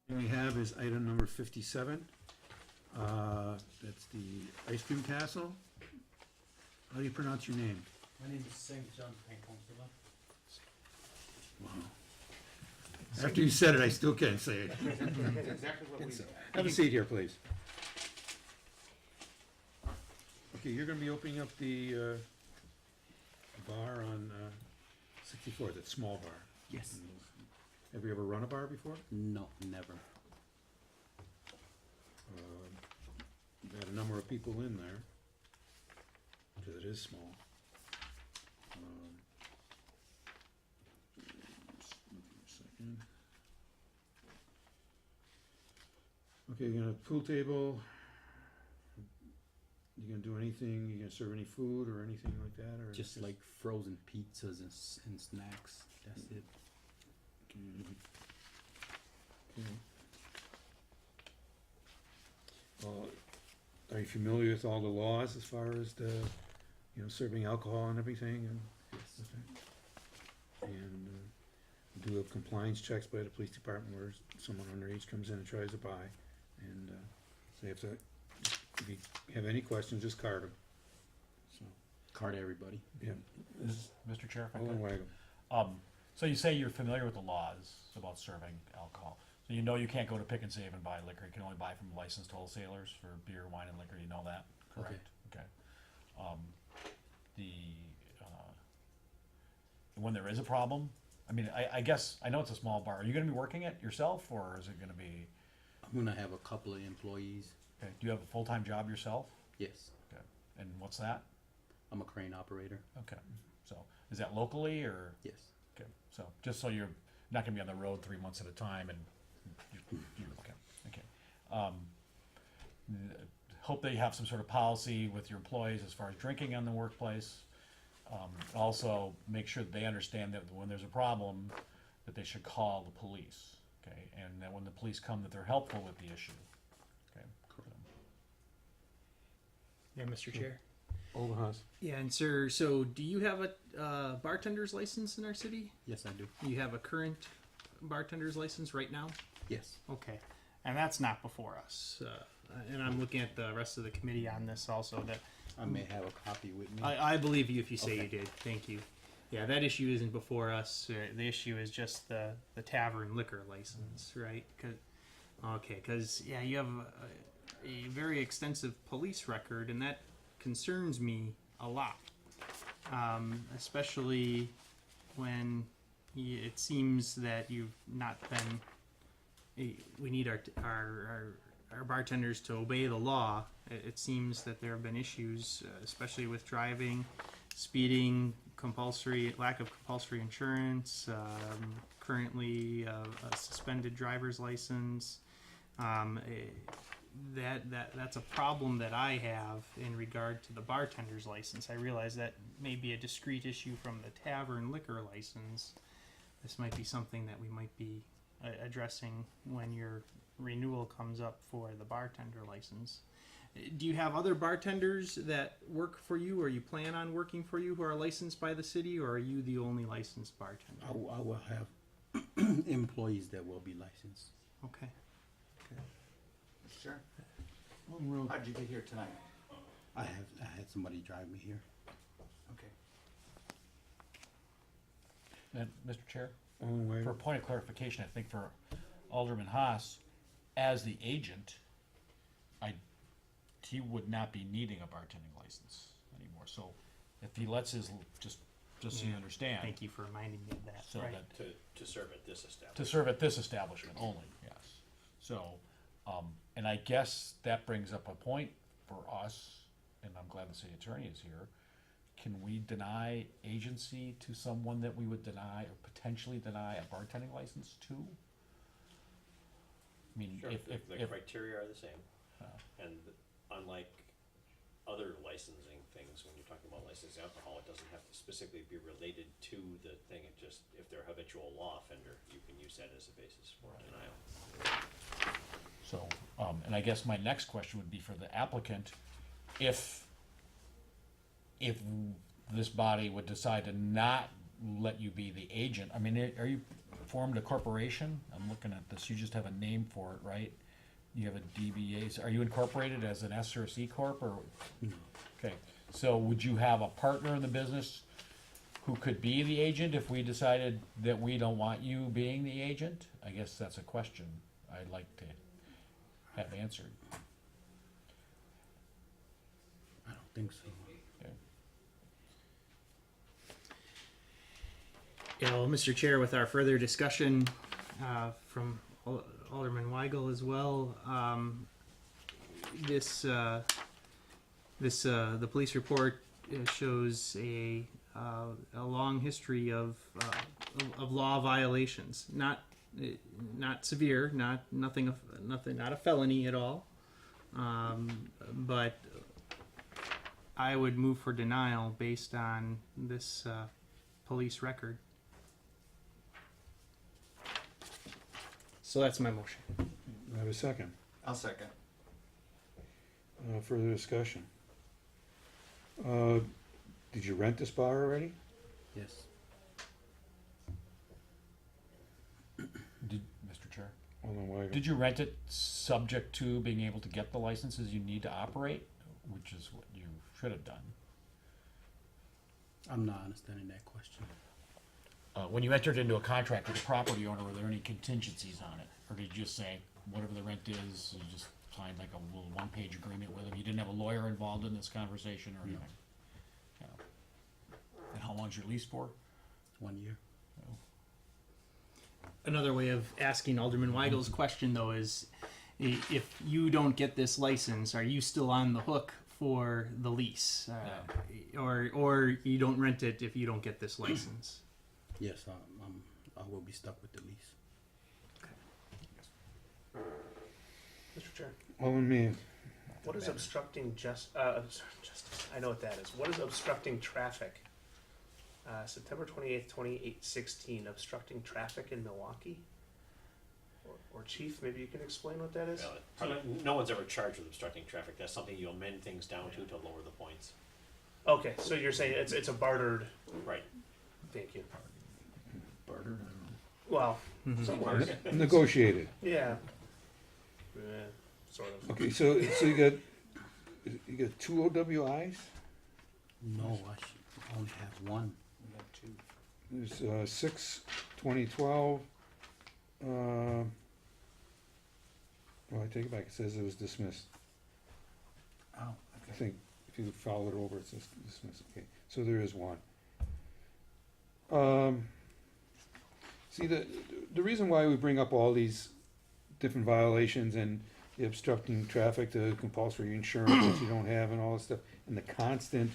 We have is item number 57. That's the ice cream castle. How do you pronounce your name? My name is St. John Pankonsula. Wow. After you said it, I still can't say it. That's exactly what we do. Have a seat here, please. Okay, you're gonna be opening up the bar on 64, that small bar. Yes. Have you ever run a bar before? No, never. You've had a number of people in there, because it is small. Just a second. Okay, you're gonna have a pool table. You gonna do anything? You gonna serve any food or anything like that, or Just like frozen pizzas and snacks. That's it. Okay. Are you familiar with all the laws as far as the, serving alcohol and everything, and Yes. do a compliance checks by the police department where someone underage comes in and tries to buy, and so you have to, if you have any questions, just card them. So, Card everybody. yeah, Mr. Chair, if I hold on, could. waggle. So you say you're familiar with the laws about serving alcohol. So you know you can't go to Pick and Save and buy liquor. You can only buy from licensed wholesalers for beer, wine, and liquor. You know that, correct? Okay. The when there is a problem, I mean, I guess I know it's a small bar. Are you going to be working it yourself, or is it going to be? I'm gonna have a couple of employees. Okay. Do you have a full-time job yourself? Yes. Okay. And what's that? I'm a crane operator. Okay. So is that locally or? Yes. Okay. So just so you're not going to be on the road 3 months at a time, and you're okay. Okay. Hope that you have some sort of policy with your employees as far as drinking in the workplace. Also, make sure that they understand that when there's a problem, that they should call the police. Okay, and that when the police come, that they're helpful with the issue. Okay. Yeah, Mr. Chair. Overhaus. Yeah, and sir, so do you have a bartender's license in our city? Yes, I do. You have a current bartender's license right now? Yes. Okay, and that's not before us. And I'm looking at the rest of the committee on this also. That I may have a copy with me. I believe you if you say Okay. you did. Thank you. Yeah, that issue isn't before us. The issue is just the tavern liquor license, right? Because yeah, you have a very extensive police record, and that concerns me a lot, especially when it seems that you've not been. We need our bartenders to obey the law. It seems that there have been issues, especially with driving, speeding, lack of compulsory insurance, currently a suspended driver's license. That's a problem that I have in regard to the bartender's license. I realize that may be a discrete issue from the tavern liquor license. This might be something that we might be addressing when your renewal comes up for the bartender license. Do you have other bartenders that work for you, or you plan on working for you, who are licensed by the city, or are you the only licensed bartender? I will have employees that will be licensed. Okay. Sure. Real How'd you get here tonight? I had somebody drive me here. Okay. And Mr. Chair, Hold on, for a waggle. point of clarification, I think for Alderman Haas, as the agent, he would not be needing a bartending license anymore. So if he lets his, just so you Yeah. understand. Thank you for reminding me of that. So Right. that, To serve at this establishment. to serve at this establishment only, yes. So, and I guess that brings up a point for us, and I'm glad the city attorney is here. Can we deny agency to someone that we would deny or potentially deny a bartending license to? I mean, Sure, if the criteria are the same, Uh. and unlike other licensing things, when you're talking about licensing alcohol, it doesn't have to specifically be related to the thing, it just, if they're a habitual law offender, you can use that as a basis for denial. So, and I guess my next question would be for the applicant, if this body would decide to not let you be the agent, I mean, are you formed a corporation? I'm looking at this, you just have a name for it, right? You have a DBA, are you incorporated as an S or a C corp, or? Okay, so would you have a partner in the business who could be the agent if we decided that we don't want you being the agent? I guess that's a question I'd like to have answered. I don't think so. Okay. Yeah, well, Mr. Chair, with our further discussion from Alderman Weigel as well, the police report shows a long history of law violations, not severe, not a felony at all, but I would move for denial based on this police record. So that's my motion. I have a second. I'll second. Further discussion. Did you rent this bar already? Yes. Did, Mr. Chair, Alderman Weigel. did you rent it subject to being able to get the licenses you need to operate, which is what you should have done? I'm not understanding that question. When you entered into a contract with the property owner, were there any contingencies on it? Or did you just say, whatever the rent is, you just signed like a little one-page agreement with them? You didn't have a lawyer involved in this conversation or anything? Yeah. And how long's your lease for? 1 year. Another way of asking Alderman Weigel's question, though, is if you don't get this license, are you still on the hook for the lease? Or you don't rent it if you don't get this license? Yes, I will be stuck with the lease. Mr. Chair, Alderman Meehan. what is obstructing justice? I know what that is. What is obstructing traffic? September 28th, 2016, obstructing traffic in Milwaukee? Or Chief, maybe you can explain what that is? Well, probably, no one's ever charged with obstructing traffic. That's something you amend things down to lower the points. Okay, so you're saying it's a bartered, Right. thank you. Bartered? Well, some words. Negotiated. Yeah. Sort of. Okay, so you got two OWIs? No, I should only have one. There's 6/2012. Well, I take it back. It says it was dismissed. Oh, I think if you follow it over, it says dismissed. Okay, so there is one. See, the reason why we bring up all these different violations and the obstructing traffic, the compulsory insurance that you don't have and all this stuff, and the constant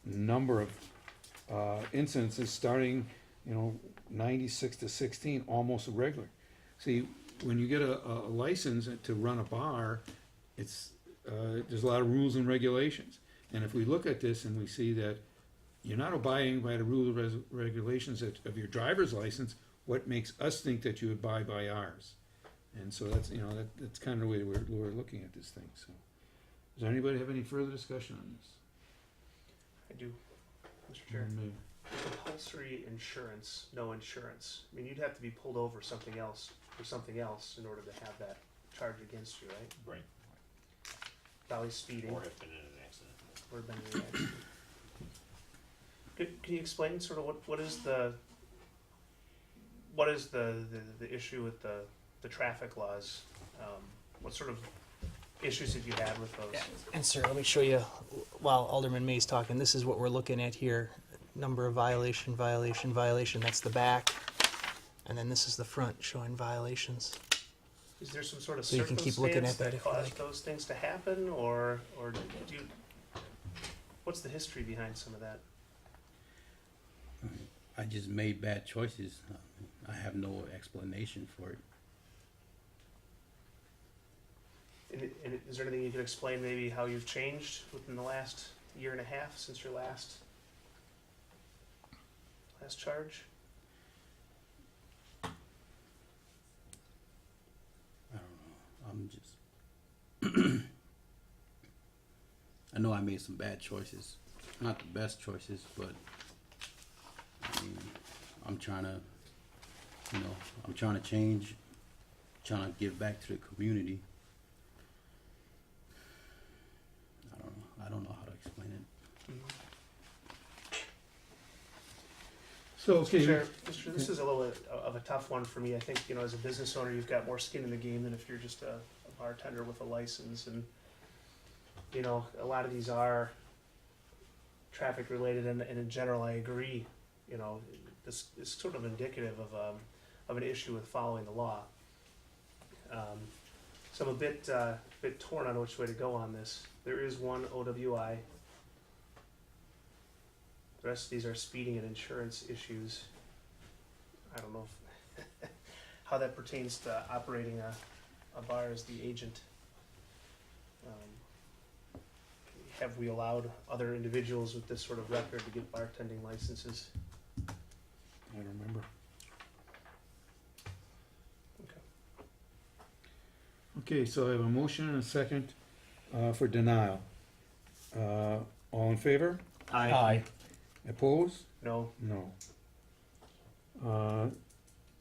number of incidences starting, 96 to 16, almost regular. See, when you get a license to run a bar, it's there's a lot of rules and regulations. And if we look at this and we see that you're not abiding by the rules and regulations of your driver's license, what makes us think that you abide by ours? And so that's, that's kind of the way we're looking at this thing, so. Does anybody have any further discussion on this? I do, Mr. Chair. Compulsory insurance, no insurance. I mean, you'd have to be pulled over for something else in order to have that charge against you, right? Right. Probably speeding Or have been in an accident. or been in an accident. Can you explain sort of what is the issue with the traffic laws? What sort of issues have you had with those? And sir, let me show you, while Alderman May's talking, this is what we're looking at here. Number of violation, that's the back. And then this is the front showing violations. Is there some sort of So you can keep looking circumstance at that that if you caused like. those things to happen, or do you, what's the history behind some of that? I just made bad choices. I have no explanation for it. And is there anything you can explain, maybe how you've changed within the last year and a half since your last charge? I don't know. I'm just. I know I made some bad choices. Not the best choices, but I mean, I'm trying to You know, I'm trying to change, trying to give back to the community. I don't know how to explain it. So, okay, Chair, this is a little bit of a tough one for me. I think, you know, as a business owner, you've got more skin in the game than if you're just a bartender with a license. And, you know, a lot of these are traffic related, and in general, I agree. You know, this is sort of indicative of an issue with following the law. So I'm a bit torn on which way to go on this. There is one OWI. The rest of these are speeding and insurance issues. I don't know if how that pertains to operating a bar as the agent. Have we allowed other individuals with this sort of record to get bartending licenses? I don't remember. Okay, so I have a motion and a second for denial. All in favor? Aye. Opposed? No. No.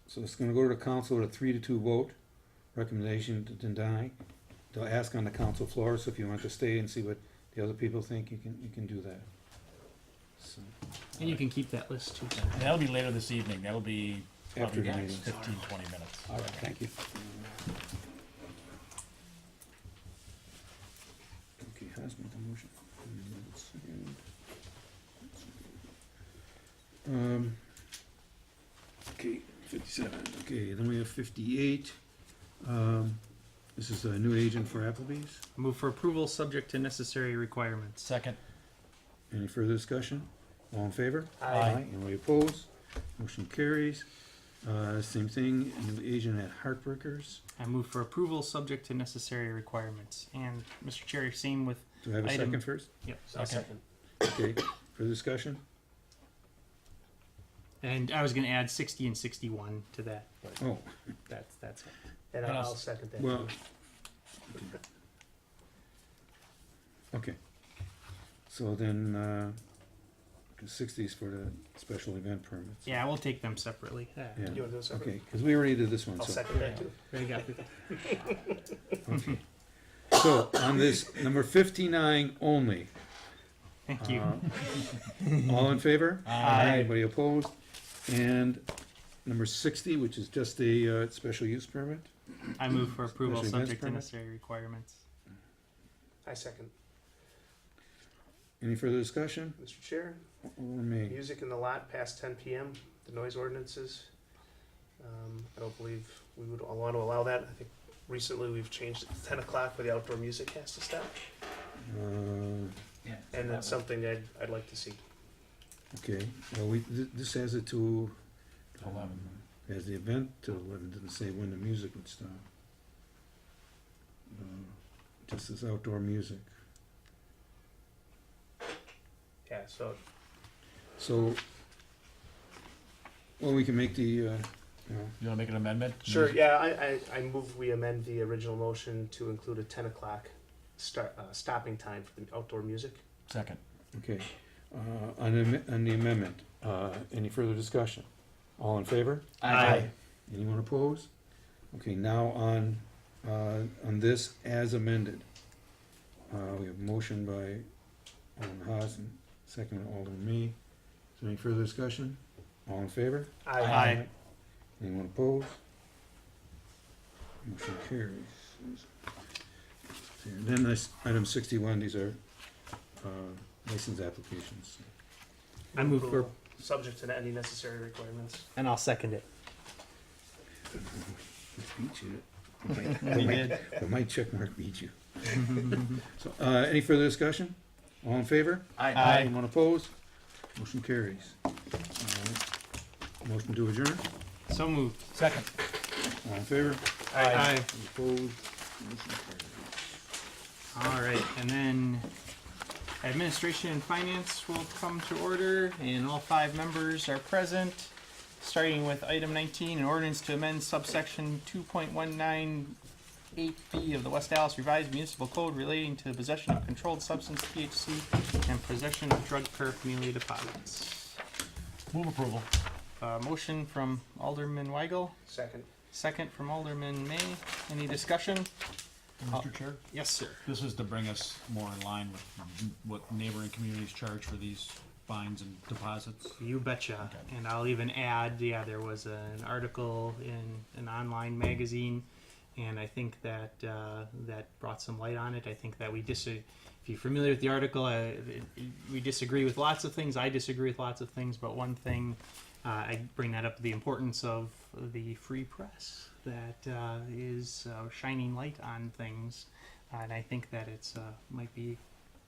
So it's gonna go to the council with a 3-2 vote, recommendation to deny. They'll ask on the council floor, so if you want to stay and see what the other people think, you can do that. So, And you can keep that list too. And that'll be later this evening. That'll be After probably the the next meeting. 15, 20 minutes. All right, thank you. Okay, has made the motion. Okay, 57, okay, then we have 58. This is a new agent for Applebee's. Move for approval subject to necessary requirements. Second. Any further discussion? All in favor? Aye. Anybody opposed? Motion carries. Same thing, new agent at Heartbreakers. I move for approval subject to necessary requirements. And Mr. Chair, same with, Do I have a Item- second first? yep. I'll Second. second. Okay, further discussion? And I was gonna add 60 and 61 to that, but Oh, that's it. And And I'll I'll- second that. well. too. Okay. So then, 60 is for the special event permits. Yeah, we'll take them separately. Yeah, You wanna do it separate? okay, because we already did this one, I'll so. second that too. Very good. Okay. So, on this, number 59 only, Thank you. all in favor? Aye. Anybody opposed? And number 60, which is just a special use permit? I move for approval Special events subject to permit? necessary requirements. I second. Any further discussion? Mr. Chair, Or me? music in the lot past 10 p.m., the noise ordinances. I don't believe we would want to allow that. I think recently we've changed it to 10 o'clock where the outdoor music has to stop. And that's something I'd like to see. Okay, well, this has it to. 11. Has the event till 11, didn't say when the music would stop. Just as outdoor music. Yeah, so So, well, we can make the, You wanna make an amendment? sure. Yeah, I move we amend the original motion to include a 10 o'clock stopping time for the outdoor music. Second. okay. On the amendment, any further discussion? All in favor? Aye. Anyone opposed? Okay, now on this as amended. We have a motion by Alderman Haas and second by Alderman Me. Is there any further discussion? All in favor? Aye. Anyone opposed? Motion carries. And then this, item 61, these are license applications. I move for, Approval, subject to any necessary requirements. and I'll second it. Beat you. We did. My check mark beat you. So, any further discussion? All in favor? Aye. Anyone opposed? Motion carries. Motion to adjourn? So moved. Second. All in favor? Aye. Opposed? Motion carries. All right, and then administration and finance will come to order, and all 5 members are present. Starting with item 19, an ordinance to amend subsection 2.198B of the West Allis Revised Municipal Code relating to the possession of controlled substance (THC) and possession of drug paraphernalia deposits. Move approval. Motion from Alderman Weigel, Second. second from Alderman May. Any discussion? Mr. Chair, Yes, sir. this is to bring us more in line with what neighboring communities charge for these fines and deposits. You betcha. Okay. And I'll even add, yeah, there was an article in an online magazine, and I think that that brought some light on it. I think that if you're familiar with the article, we disagree with lots of things. I disagree with lots of things, but one thing, I bring that up, the importance of the free press that is shining light on things, and I think that it's might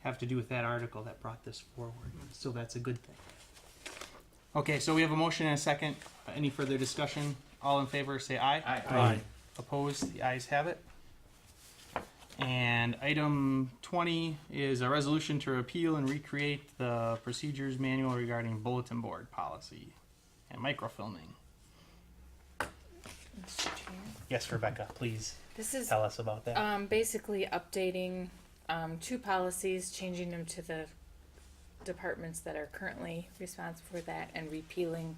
have to do with that article that brought this forward. So that's a good thing. Okay, so we have a motion and a second. Any further discussion? All in favor, say aye. Aye. Opposed? The ayes have it. And item 20 is a resolution to repeal and recreate the procedures manual regarding bulletin board policy and microfilming. Mr. Chair. Yes, Rebecca, please This is tell us about that. basically updating two policies, changing them to the departments that are currently responsible for that, and repealing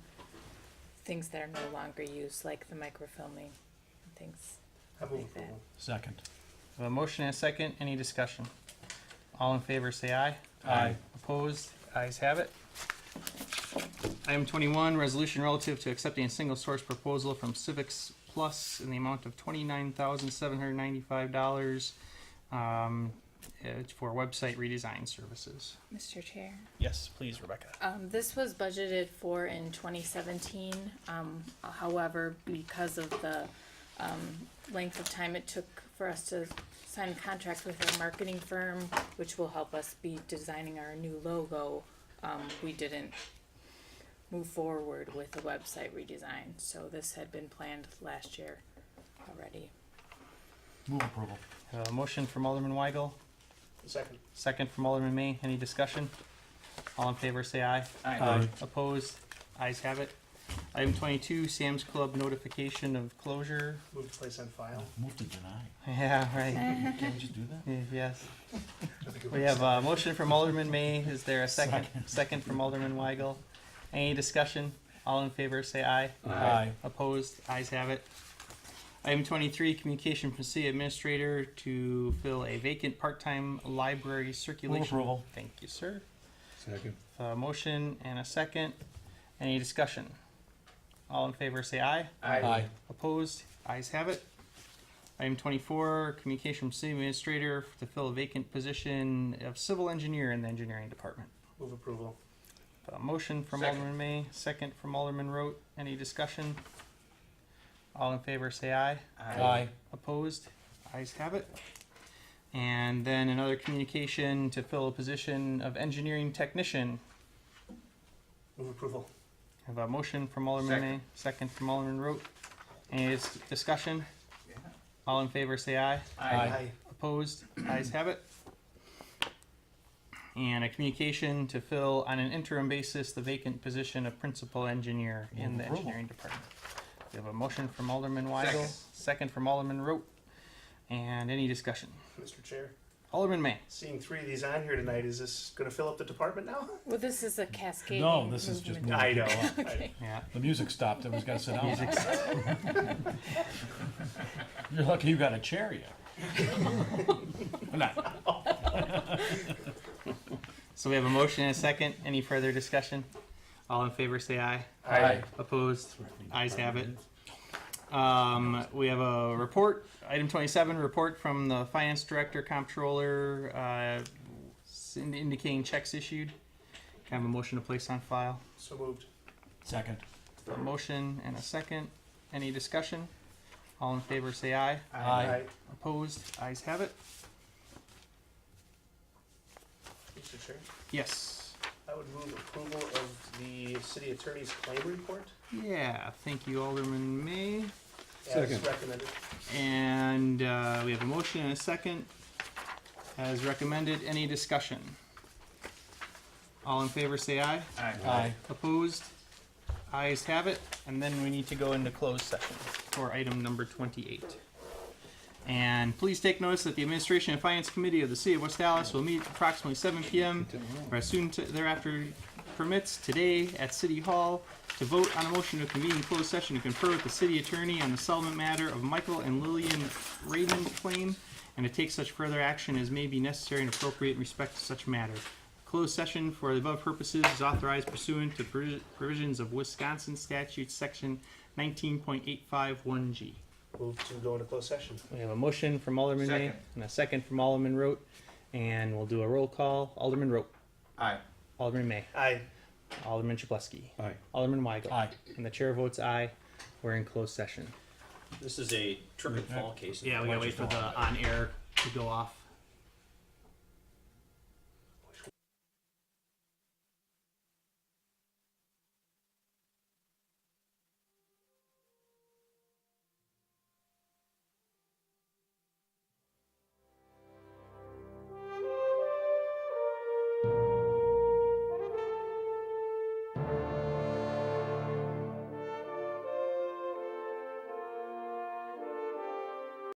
things that are no longer used, like the microfilming and things. I move Like that. approval. Second. A motion and a second. Any discussion? All in favor, say aye. Aye. Opposed? Ayes have it. Item 21, resolution relative to accepting a single source proposal from Civics Plus in the amount of $29,795 for website redesign services. Mr. Chair. Yes, please, Rebecca. This was budgeted for in 2017. However, because of the length of time it took for us to sign a contract with our marketing firm, which will help us be designing our new logo, we didn't move forward with the website redesign. So this had been planned last year already. Move approval. A motion from Alderman Weigel, Second. second from Alderman May. Any discussion? All in favor, say aye. Aye. Opposed? Ayes have it. Item 22, Sam's Club notification of closure. Move to place on file. Move to deny. Yeah, right. Can't we just do that? Yes. We have a motion from Alderman May. Is there a second? Second from Alderman Weigel. Any discussion? All in favor, say aye. Aye. Opposed? Ayes have it. Item 23, communication from city administrator to fill a vacant part-time library circulation. approval. Thank you, sir. Second. A motion and a second. Any discussion? All in favor, say aye. Aye. Opposed? Ayes have it. Item 24, communication from city administrator to fill a vacant position of civil engineer in the engineering department. Move approval. A motion from Second. Alderman May, second from Alderman Rote. Any discussion? All in favor, say aye. Aye. Opposed? Ayes have it. And then another communication to fill a position of engineering technician. Move approval. Have a motion from Alderman Second. May, second from Alderman Rote. Any discussion? All in favor, say aye. Aye. Opposed? Ayes have it. And a communication to fill on an interim basis the vacant position of principal engineer in Move the approval. engineering department. We have a motion from Alderman Weigel, Second. second from Alderman Rote. And any discussion? Mr. Chair, Alderman May. seeing three of these on here tonight, is this gonna fill up the department now? Well, this is a cascading. No, this is just movement. I know. Okay. Yeah. The music stopped. Everyone's got to sit down. Music's- You're lucky you got a chair yet. Not. So we have a motion and a second. Any further discussion? All in favor, say aye. Aye. Opposed? Ayes have it. We have a report, item 27, report from the finance director, comptroller, indicating checks issued. Can I have a motion to place on file? So moved. Second. A motion and a second. Any discussion? All in favor, say aye. Aye. Opposed? Ayes have it. Mr. Chair, Yes. I would move approval of the city attorney's claim report Yeah, thank you, Alderman May. as Second. recommended. And we have a motion and a second. As recommended, any discussion? All in favor, say aye. Aye. Opposed? Ayes have it. And then we need to go into closed session for item number 28. And please take notice that the Administration and Finance Committee of the City of West Allis will meet approximately 7 p.m. or as soon thereafter permits today at City Hall to vote on a motion to convene in closed session to confer with the city attorney on the settlement matter of Michael and Lillian Raymond claim, and to take such further action as may be necessary and appropriate in respect to such matter. Closed session for the above purposes is authorized pursuant to provisions of Wisconsin statute section 19.851G. Move to go into closed session. We have a motion from Alderman May Second. and a second from Alderman Rote, and we'll do a roll call. Alderman Rote, Aye. Alderman May, Aye. Alderman Chaplesky, Aye. Alderman Weigel, Aye. and the chair votes aye. We're in closed session. This is a trip and fall case. Yeah, we gotta wait for the on air to go off.